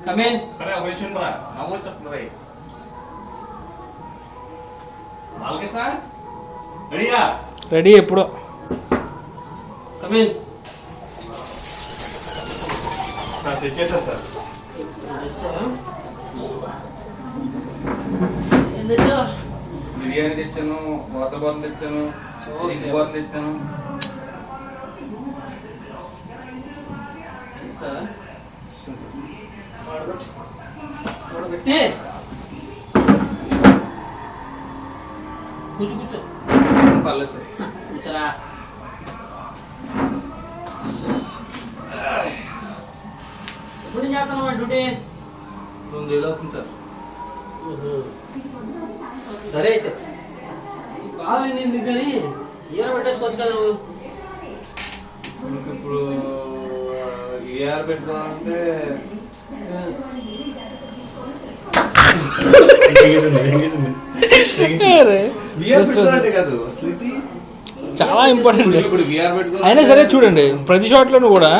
Come in. అరే ఒక నిమిషం రా, నవ్వు వచ్చేస్తుంది రా. బాలకృష్ణ రెడీయా? రెడీ ఎప్పుడో. కమేన్. సార్ తెచ్చేసాను సార్. ఏం తెచ్చా? బిర్యానీ తెచ్చాను, వాతబాదం తెచ్చాను, బాదం తెచ్చాను. కూర్చో కూర్చో. పర్లేదు సార్. కూర్చోరా. ఎప్పుడు చేస్తాను డ్యూటీ? 9 ఏళ్ళు అవుతుంది సార్. సరే అయితే కాదు ఎందుకు కానీ ఈర పెట్టేసుకోవచ్చు కదా నువ్వు. మీకు ఇప్పుడు ఏఆర్ పెట్టుకోవాలంటే కాదు చాలా ఇంపార్టెంట్. ఇప్పుడు విఆర్ పెట్టుకోవాలి. అయినా సరే చూడండి ప్రతి షాట్లోనూ కూడా